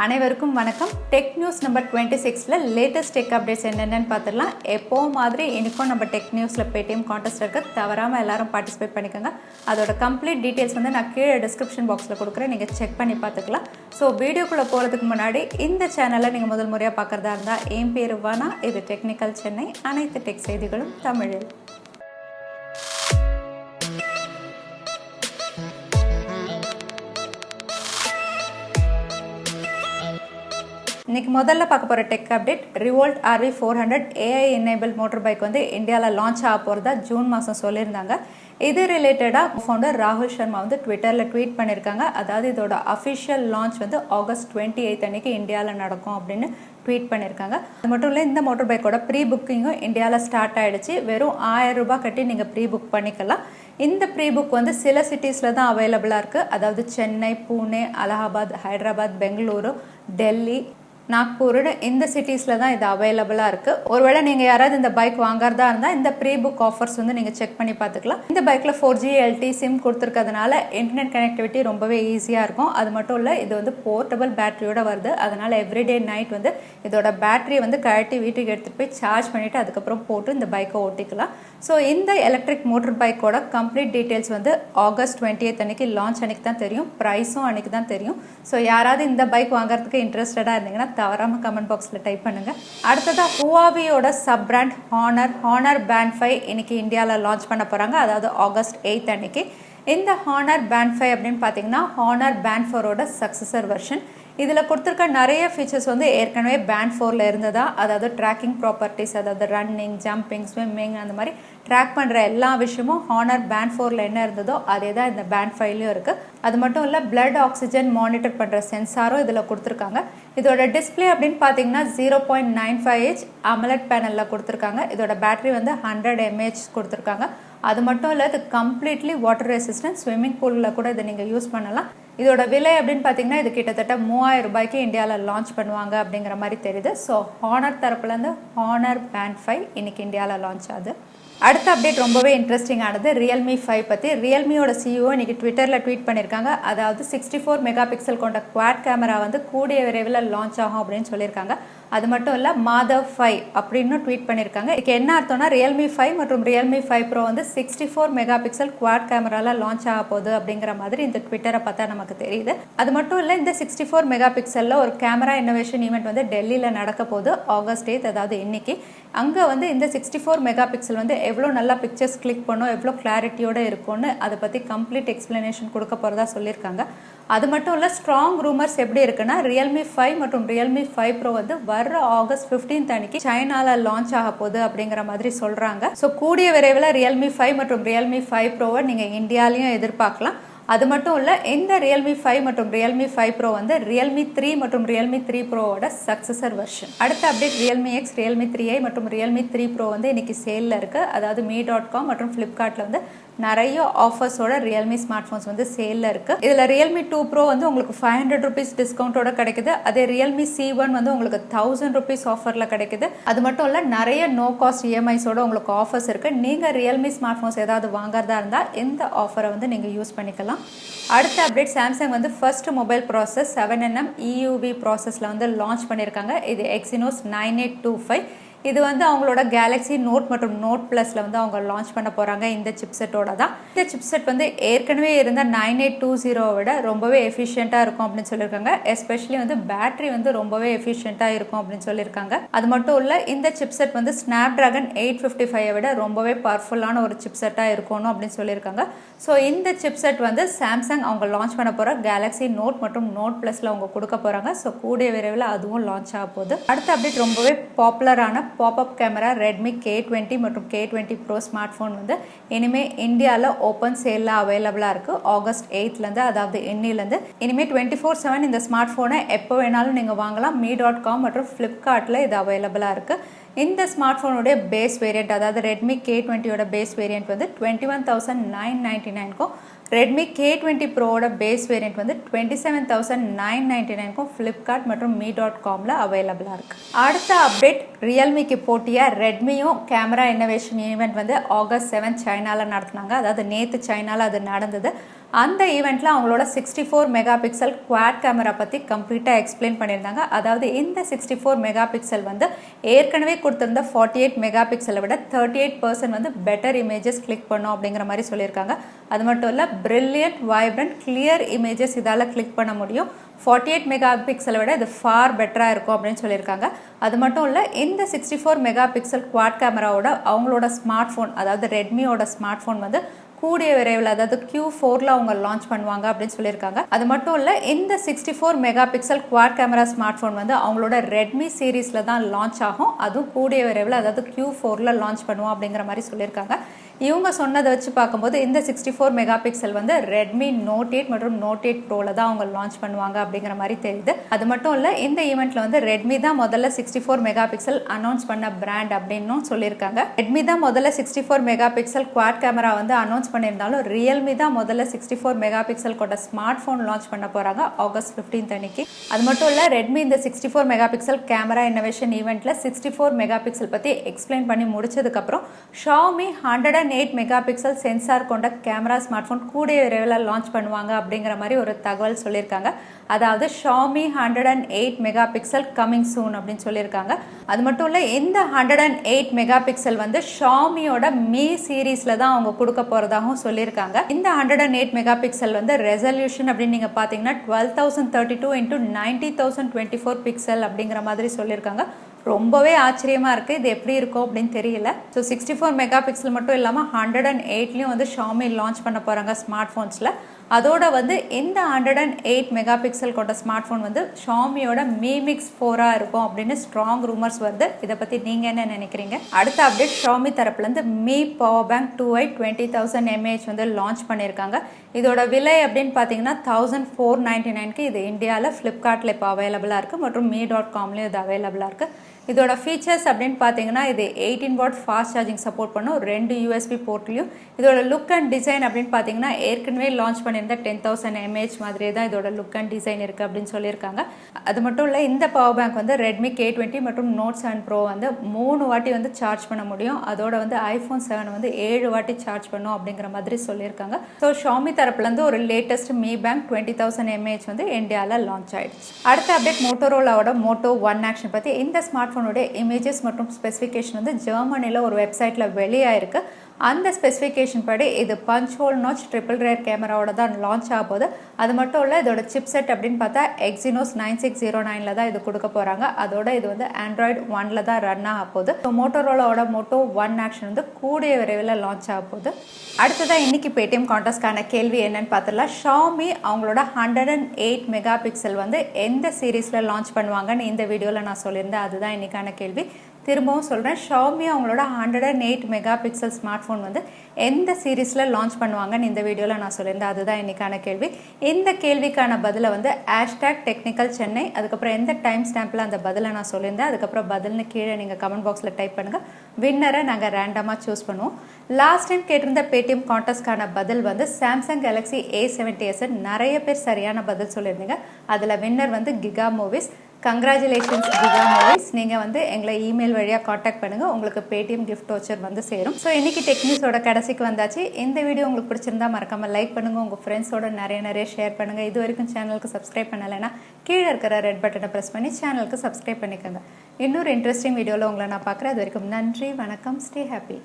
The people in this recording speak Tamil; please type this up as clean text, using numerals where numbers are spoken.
அனைவருக்கும் வணக்கம். டெக் நியூஸ் நம்பர் 26ல லேட்டஸ்ட் டெக் அப்டேட்ஸ் என்னென்னு பார்த்துடலாம். எப்போ மாதிரி இன்றைக்கும் நம்ம டெக் நியூஸில் Paytm கான்டெஸ்ட் இருக்க தவறாமல் எல்லாரும் பார்ட்டிசிபேட் பண்ணிக்கோங்க. அதோட கம்ப்ளீட் டீட்டெயில்ஸ் வந்து நான் கீழே டிஸ்கிரிப்ஷன் பாக்ஸில் கொடுக்குறேன், நீங்கள் செக் பண்ணி பார்த்துக்கலாம். ஸோ வீடியோக்குள்ளே போகிறதுக்கு முன்னாடி இந்த சேனலை நீங்கள் முதல் முறையாக பார்க்குறதா இருந்தால் என் பேர் வானா, இது டெக்னிக்கல் சென்னை, அனைத்து டெக் செய்திகளும் தமிழில். இன்றைக்கி முதல்ல பார்க்க போகிற tech update, Revolt RV 400 AI enable motor bike வந்து இந்தியாவில் லான்ச் ஆக போகிறதா ஜூன் மாதம் சொல்லியிருந்தாங்க. இது ரிலேட்டடாக ஃபவுண்டர் ராகுல் சர்மா வந்து ட்விட்டரில் ட்வீட் பண்ணியிருக்காங்க. அதாவது இதோட அஃபிஷியல் லான்ச் வந்து ஆகஸ்ட் 28 அன்றைக்கி இந்தியாவில் நடக்கும் அப்படின்னு ட்வீட் பண்ணியிருக்காங்க. அது மட்டும் இல்லை, இந்த மோட்டர் பைக்கோட ப்ரீ புக்கிங்கும் இந்தியாவில் ஸ்டார்ட் ஆகிடுச்சு. வெறும் 1000 ரூபாய் கட்டி நீங்கள் ப்ரீ புக் பண்ணிக்கலாம். இந்த ப்ரீ புக் வந்து சில சிட்டிஸில் தான் அவைலபிளாக இருக்குது. அதாவது சென்னை, பூனே, அலகாபாத், ஹைதராபாத், பெங்களூரு, டெல்லி, நாக்பூர், இந்த சிட்டிஸில் தான் இது அவைலபிளாக இருக்குது. ஒருவேளை நீங்கள் யாராவது இந்த பைக் வாங்குறதா இருந்தால் இந்த ப்ரீ புக் ஆஃபர்ஸ் வந்து நீங்கள் செக் பண்ணி பார்த்துக்கலாம். இந்த பைக்கில் 4G LTE சிம் கொடுத்துருக்கிறதுனால இன்டர்நெட் கனெக்டிவிட்டி ரொம்பவே ஈஸியாக இருக்கும். அது மட்டும் இல்லை, இது வந்து போர்ட்டபிள் பேட்டரியோட வருது. அதனால் எவ்ரிடே நைட் வந்து இதோட பேட்டரியை வந்து கழட்டி வீட்டுக்கு எடுத்துகிட்டு போய் சார்ஜ் பண்ணிவிட்டு அதுக்கப்புறம் போட்டு இந்த பைக்கை ஓட்டிக்கலாம். ஸோ இந்த எலக்ட்ரிக் மோட்டர் பைக்கோட கம்ப்ளீட் டீட்டெயில்ஸ் வந்து ஆகஸ்ட் 28 அன்றைக்கி லான்ச் அன்றைக்கி தான் தெரியும். ப்ரைஸும் அன்றைக்கி தான் தெரியும். ஸோ யாராவது இந்த பைக் வாங்குறதுக்கு இன்ட்ரெஸ்டடாக இருந்தீங்கன்னா தவறாமல் கமெண்ட் பாக்ஸில் டைப் பண்ணுங்கள். அடுத்ததாக ஹுவாவியோட சப் பிராண்ட் ஹானர் பேண்ட் 5 இன்னைக்கு இந்தியாவில் லான்ச் பண்ண போகிறாங்க. அதாவது ஆகஸ்ட் 8 அன்னைக்கு. இந்த ஹானர் பேண்ட் 5 அப்படின்னு பார்த்தீங்கன்னா ஹானர் பேண்ட் 4ஓட சக்ஸஸர் வெர்ஷன். இதில் கொடுத்துருக்க நிறைய ஃபீச்சர்ஸ் வந்து ஏற்கனவே பேண்ட் 4ல் இருந்ததா. அதாவது ட்ராக்கிங் ப்ராப்பர்ட்டிஸ், அதாவது ரன்னிங், ஜம்பிங், ஸ்விம்மிங், அந்த மாதிரி ட்ராக் பண்ணுற எல்லா விஷயமும் ஹானர் பேண்ட் 4ல் என்ன இருந்ததோ அதே தான் இந்த பேண்ட் 5லையும் இருக்குது. அது மட்டும் இல்லை, பிளட் ஆக்சிஜன் மானிட்டர் பண்ணுற சென்சாரும் இதில் கொடுத்துருக்காங்க. இதோட டிஸ்பிளே அப்படின்னு பார்த்தீங்கன்னா 0.95 AMOLED பேனலில் கொடுத்துருக்காங்க. இதோட பேட்டரி வந்து 100 mAh கொடுத்துருக்காங்க. அது மட்டும் இல்லை, இது கம்ப்ளீட்லி வாட்டர் ரெசிஸ்டன்ட். ஸ்விம்மிங் பூலில் கூட இதை நீங்கள் யூஸ் பண்ணலாம். இதோட விலை அப்படின்னு பார்த்தீங்கன்னா இது கிட்டத்தட்ட 3000 ரூபாய்க்கு இந்தியாவில் லான்ச் பண்ணுவாங்க அப்படிங்கிற மாதிரி தெரியுது. ஸோ ஹானர் தரப்புலேருந்து ஹானர் பேண்ட் 5 இன்னைக்கு இந்தியாவில் லான்ச் ஆகுது. அடுத்த அப்டேட் ரொம்பவே இன்ட்ரெஸ்டிங்கானது, Realme 5 பற்றி. ரியல்மியோட CEO இன்றைக்கி ட்விட்டரில் ட்வீட் பண்ணியிருக்காங்க. அதாவது 64 மெகா பிக்சல் கொண்ட குவாட் கேமரா வந்து கூடிய விரைவில் லான்ச் ஆகும் அப்படின்னு சொல்லியிருக்காங்க. அது மட்டும் இல்லை, மாதவ் 5 அப்படின்னு ட்வீட் பண்ணியிருக்காங்க. இதுக்கு என்ன அர்த்தம்னா Realme 5 மற்றும் Realme 5 Pro வந்து 64 மெகா பிக்சல் குவாட் கேமராவில் லான்ச் ஆக போகுது அப்படிங்கிற மாதிரி இந்த ட்விட்டரை பார்த்தா நமக்கு தெரியுது. அது மட்டும் இல்லை, இந்த 64 மெகா பிக்சலில் ஒரு கேமரா இன்னோவேஷன் ஈவெண்ட் வந்து டெல்லியில் நடக்க போகுது ஆகஸ்ட் 8, அதாவது இன்னைக்கு. அங்கே வந்து இந்த 64 மெகா பிக்சல் வந்து எவ்வளோ நல்லா பிக்சர்ஸ் கிளிக் பண்ணோம், எவ்வளோ கிளாரிட்டியோடு இருக்கும்னு அதை பற்றி கம்ப்ளீட் எக்ஸ்பிளனேஷன் கொடுக்க போகிறதா சொல்லியிருக்காங்க. அது மட்டும் இல்லை, ஸ்ட்ராங் ரூமர்ஸ் எப்படி இருக்குன்னா Realme 5 மற்றும் Realme 5 Pro வந்து வர்ற ஆகஸ்ட் 15 அன்னைக்கு சைனாவில் லான்ச் ஆக போகுது அப்படிங்கிற மாதிரி சொல்கிறாங்க. ஸோ கூடிய விரைவில் Realme 5 மற்றும் Realme 5 Pro-வை நீங்கள் இந்தியாலையும் எதிர்பார்க்கலாம். அது மட்டும் இல்லை, இந்த Realme 5 மற்றும் Realme 5 Pro வந்து Realme 3 மற்றும் Realme 3 Pro-ஓட சக்ஸஸர் வெர்ஷன். அடுத்த update, Realme X, Realme 3i மற்றும் Realme 3 Pro வந்து இன்னைக்கு சேலில் இருக்குது. அதாவது me.com மற்றும் ஃப்ளிப்கார்ட்டில் வந்து நிறைய ஆஃபர்ஸோட Realme ஸ்மார்ட் ஃபோன்ஸ் வந்து சேலில் இருக்குது. இதில் Realme 2 Pro வந்து உங்களுக்கு 500 rupees டிஸ்கவுண்ட்டோட கிடைக்குது. அதே Realme C1 வந்து உங்களுக்கு 1000 rupees ஆஃபரில் கிடைக்குது. அது மட்டும் இல்லை, நிறைய நோ காஸ்ட் EMIஸோட உங்களுக்கு ஆஃபர்ஸ் இருக்குது. நீங்கள் Realme ஸ்மார்ட் ஃபோன்ஸ் ஏதாவது வாங்குறதா இருந்தால் இந்த ஆஃபரை வந்து நீங்கள் யூஸ் பண்ணிக்கலாம். அடுத்த அப்டேட், சாம்சங் வந்து first mobile process 7nm EUV ப்ராசஸில் வந்து லான்ச் பண்ணியிருக்காங்க. இது Exynos 9825. இது வந்து அவங்களோட கேலக்ஸி நோட் மற்றும் நோட் ப்ளஸில் வந்து அவங்க லான்ச் பண்ண போகிறாங்க. இந்த சிப்செட்டோட தான். இந்த சிப்செட் வந்து ஏற்கனவே இருந்த 9820 விட ரொம்பவே எஃபிஷியண்ட்டாக இருக்கும் அப்படின்னு சொல்லியிருக்காங்க. எஸ்பெஷலி வந்து பேட்டரி வந்து ரொம்பவே எஃபிஷியண்ட்டாக இருக்கும் அப்படின்னு சொல்லியிருக்காங்க. அது மட்டும் இல்லை, இந்த சிப்செட் வந்து ஸ்னாப்ட்ராகன் 855 விட ரொம்பவே பவர்ஃபுல்லான ஒரு சிப்செட்டாக இருக்கணும் அப்படின்னு சொல்லியிருக்காங்க. ஸோ இந்த சிப்செட் வந்து சாம்சங் அவங்க லான்ச் பண்ண போகிற கேலக்ஸி நோட் மற்றும் நோட் ப்ளஸில் அவங்க கொடுக்க போகிறாங்க. ஸோ கூடிய விரைவில் அதுவும் லான்ச் ஆக போகுது. அடுத்த அப்டேட், ரொம்பவே பாப்புலரான பாப்அப் கேமரா Redmi K20 மற்றும் K20 Pro ஸ்மார்ட் ஃபோன் வந்து இனிமேல் இந்தியாவில் ஓப்பன் சேலில் அவைலபிளாக இருக்குது ஆகஸ்ட் 8லேருந்து. அதாவது இன்னிலேருந்து இனிமேல் 24/7 இந்த ஸ்மார்ட் ஃபோனை எப்போ வேணாலும் நீங்கள் வாங்கலாம். me.com மற்றும் ஃப்ளிப்கார்ட்டில் இது அவைலபிளாக இருக்குது. இந்த ஸ்மார்ட் ஃபோனுடைய பேஸ் வேரியண்ட், அதாவது Redmi K20யோட பேஸ் வேரியண்ட் வந்து 21,999க்கும், Redmi K20 Pro-ஓட பேஸ் வேரியண்ட் வந்து 27,999க்கும் ஃப்ளிப்கார்ட் மற்றும் me.comல அவைலபிளாக இருக்குது. அடுத்த அப்டேட், ரியல்மிக்கு போட்டியாக ரெட்மியும் கேமரா இன்னோவேஷன் ஈவெண்ட் வந்து ஆகஸ்ட் 7 சைனாவில் நடத்தினாங்க. அதாவது நேற்று சைனாவில் அது நடந்தது. அந்த ஈவெண்ட்டில் அவங்களோட 64 மெகா பிக்சல் குவாட் கேமரா பற்றி கம்ப்ளீட்டாக எக்ஸ்பிளைன் பண்ணியிருந்தாங்க. அதாவது இந்த 64 மெகா பிக்சல் வந்து ஏற்கனவே கொடுத்துருந்த 48 மெகா பிக்சலை விட 38% வந்து பெட்டர் இமேஜஸ் கிளிக் பண்ணும் அப்படிங்கிற மாதிரி சொல்லியிருக்காங்க. அது மட்டும் இல்லை, பிரில்லியன்ட் வைப்ரண்ட் கிளியர் இமேஜஸ் இதால் கிளிக் பண்ண முடியும். 48 மெகா பிக்சலை விட இது ஃபார் பெட்டராக இருக்கும் அப்படின்னு சொல்லியிருக்காங்க. அது மட்டும் இல்லை, இந்த 64 மெகா பிக்சல் குவாட் கேமராவோட அவங்களோட ஸ்மார்ட் ஃபோன், அதாவது ரெட்மியோட ஸ்மார்ட் ஃபோன் வந்து கூடிய விரைவில், அதாவது Q4ல் அவங்க லான்ச் பண்ணுவாங்க அப்படின்னு சொல்லியிருக்காங்க. அது மட்டும் இல்லை, இந்த 64 mega pixel quad camera smart phone வந்து அவங்களோட ரெட்மி சீரீஸில் தான் லான்ச் ஆகும். அதுவும் கூடிய விரைவில், அதாவது Q4ல் லான்ச் பண்ணுவோம் அப்படிங்கிற மாதிரி சொல்லியிருக்காங்க. இவங்க சொன்னதை வச்சு பார்க்கும்போது இந்த 64 மெகா பிக்சல் வந்து ரெட்மி நோட் 8 மற்றும் நோட் 8 ப்ரோவில் தான் அவங்க லான்ச் பண்ணுவாங்க அப்படிங்கிற மாதிரி தெரியுது. அது மட்டும் இல்லை, இந்த ஈவெண்ட்டில் வந்து ரெட்மி தான் முதல்ல 64 மெகா பிக்சல் அனௌன்ஸ் பண்ண பிராண்ட் அப்படின்னும் சொல்லியிருக்காங்க. ரெட்மி தான் முதல்ல 64 மெகா பிக்சல் குவாட் கேமரா வந்து அனௌன்ஸ் பண்ணியிருந்தாலும் ரியல்மி தான் முதல்ல 64 மெகா பிக்சல் கொண்ட ஸ்மார்ட் ஃபோன் லான்ச் பண்ண போகிறாங்க ஆகஸ்ட் 15 அன்னைக்கு. அது மட்டும் இல்லை, ரெட்மி இந்த 64 மெகா பிக்சல் கேமரா இன்னோவேஷன் ஈவெண்ட்டில் 64 மெகா பிக்சல் பற்றி எக்ஸ்பிளைன் பண்ணி முடிச்சதுக்கப்புறம் Xiaomi 108 மெகா பிக்சல் சென்சார் கொண்ட கேமரா ஸ்மார்ட் ஃபோன் கூடிய விரைவில் லான்ச் பண்ணுவாங்க அப்படிங்கிற மாதிரி ஒரு தகவல் சொல்லியிருக்காங்க. அதாவது Xiaomi 108 mega pixel coming soon அப்படின்னு சொல்லியிருக்காங்க. அது மட்டும் இல்லை, இந்த 108 மெகா பிக்சல் வந்து Xiaomiயோட மீ சீரீஸில் தான் அவங்க கொடுக்க போகிறதாகவும் சொல்லியிருக்காங்க. இந்த 108 மெகா பிக்சல் வந்து ரெசல்யூஷன் அப்படின்னு நீங்கள் பார்த்தீங்கன்னா 12,032 × 90,024 பிக்சல் அப்படிங்கிற மாதிரி சொல்லியிருக்காங்க. ரொம்பவே ஆச்சரியமாக இருக்குது. இது எப்படி இருக்கும் அப்படின்னு தெரியல. ஸோ 64 மெகா பிக்சல் மட்டும் இல்லாமல் 108லையும் வந்து Xiaomi லான்ச் பண்ண போகிறாங்க ஸ்மார்ட் ஃபோன்ஸில். அதோட வந்து இந்த 108 மெகா பிக்சல் கொண்ட ஸ்மார்ட் ஃபோன் வந்து Xiaomiயோட Mi Mix 4 இருக்கும் அப்படின்னு ஸ்ட்ராங் ரூமர்ஸ் வருது. இதை பற்றி நீங்கள் என்ன நினைக்கிறீங்க? அடுத்த அப்டேட், Xiaomi தரப்புலேருந்து Mi power bank 2i 20,000 mAh வந்து லான்ச் பண்ணியிருக்காங்க. இதோட விலை அப்படின்னு பார்த்தீங்கன்னா 1499க்கு இது இந்தியாவில் ஃப்ளிப்கார்ட்டில் இப்போ அவைலபிளாக இருக்குது மற்றும் me.comலேயும் இது அவைலபிளாக இருக்குது. இதோட ஃபீச்சர்ஸ் அப்படின்னு பார்த்தீங்கன்னா இது 18 வாட் ஃபாஸ்ட் சார்ஜிங் சப்போர்ட் பண்ணும் 2 USB போர்ட்லையும். இதோட லுக் அண்ட் டிசைன் அப்படின்னு பார்த்தீங்கன்னா ஏற்கனவே லான்ச் பண்ணியிருந்த 10,000 mAh மாதிரியே தான் இதோட லுக் அண்ட் டிசைன் இருக்குது அப்படின்னு சொல்லியிருக்காங்க. அது மட்டும் இல்லை, இந்த பவர் பேங்க் வந்து Redmi K20 மற்றும் Note 7 Pro வந்து 3 வாட்டி வந்து சார்ஜ் பண்ண முடியும். அதோட வந்து iPhone 7 வந்து 7 வாட்டி சார்ஜ் பண்ணும் அப்படிங்கிற மாதிரி சொல்லியிருக்காங்க. ஸோ Xiaomi தரப்புலேருந்து ஒரு லேட்டஸ்ட் Mi Band 20,000 mAh வந்து இந்தியாவில் லான்ச் ஆயிடுச்சு. அடுத்த அப்டேட், மோட்டோரோலாவோட Moto One Action பற்றி. இந்த ஸ்மார்ட் ஃபோனுடைய இமேஜஸ் மற்றும் ஸ்பெசிஃபிகேஷன் வந்து ஜெர்மனியில் ஒரு வெப்சைட்டில் வெளியாயிருக்கு. அந்த ஸ்பெசிஃபிகேஷன் படி இது punch hole notch triple rear கேமராவோட தான் லான்ச் ஆக போகுது. அது மட்டும் இல்லை, இதோட சிப் செட் அப்படின்னு பார்த்தா Exynos 9609 தான் இது கொடுக்க போகிறாங்க. அதோட இது வந்து Android 1 தான் ரன் ஆக போகுது. ஸோ மோட்டோரோலாவோட Moto One Action வந்து கூடிய விரைவில் லான்ச் ஆக போகுது. அடுத்ததான் இன்னைக்கு Paytm கான்டெஸ்ட்கான கேள்வி என்னன்னு பார்த்துடலாம். Xiaomi அவங்களோட 108 மெகா பிக்சல் வந்து எந்த சீரீஸில் லான்ச் பண்ணுவாங்கன்னு இந்த வீடியோவில் நான் சொல்லியிருந்தேன். அதுதான் இன்னைக்கான கேள்வி. திரும்பவும் சொல்கிறேன், Xiaomi அவங்களோட 108 மெகா பிக்சல் ஸ்மார்ட் ஃபோன் வந்து எந்த சீரீஸில் லான்ச் பண்ணுவாங்கன்னு இந்த வீடியோவில் நான் சொல்லியிருந்தேன். அதுதான் இன்றைக்கான கேள்வி. இந்த கேள்விக்கான பதிலை வந்து #technical Chennai, அதுக்கப்புறம் எந்த டைம் ஸ்டாம்பில் அந்த பதிலை நான் சொல்லியிருந்தேன், அதுக்கப்புறம் பதில்னு கீழே நீங்கள் கமெண்ட் பாக்ஸில் டைப் பண்ணுங்கள். வின்னரை நாங்கள் ரேண்டமாக சூஸ் பண்ணுவோம். லாஸ்ட் டைம் கேட்டிருந்த Paytm கான்டெஸ்ட்கான பதில் வந்து Samsung Galaxy A70s. நிறைய பேர் சரியான பதில் சொல்லியிருந்தீங்க. அதில் வின்னர் வந்து giga movies. Congratulations giga movies. நீங்கள் வந்து எங்களை இமெயில் வழியாக காண்டாக்ட் பண்ணுங்கள். உங்களுக்கு Paytm கிஃப்ட் வவுச்சர் வந்து சேரும். ஸோ இன்றைக்கி டெக்னிக்ஸோட கடைசிக்கு வந்தாச்சு. இந்த வீடியோ உங்களுக்கு பிடிச்சிருந்தா மறக்காமல் லைக் பண்ணுங்கள். உங்கள் ஃப்ரெண்ட்ஸோட நிறைய ஷேர் பண்ணுங்கள். இது வரைக்கும் சேனலுக்கு சப்ஸ்கிரைப் பண்ணலைன்னா கீழே இருக்கிற ரெட் பட்டனை ப்ரெஸ் பண்ணி சேனலுக்கு சப்ஸ்கிரைப் பண்ணிக்கோங்க. இன்னொரு இன்ட்ரெஸ்டிங் வீடியோவில் உங்களை நான் பார்க்குறேன். அது வரைக்கும் நன்றி, வணக்கம், ஸ்டே ஹாப்பி.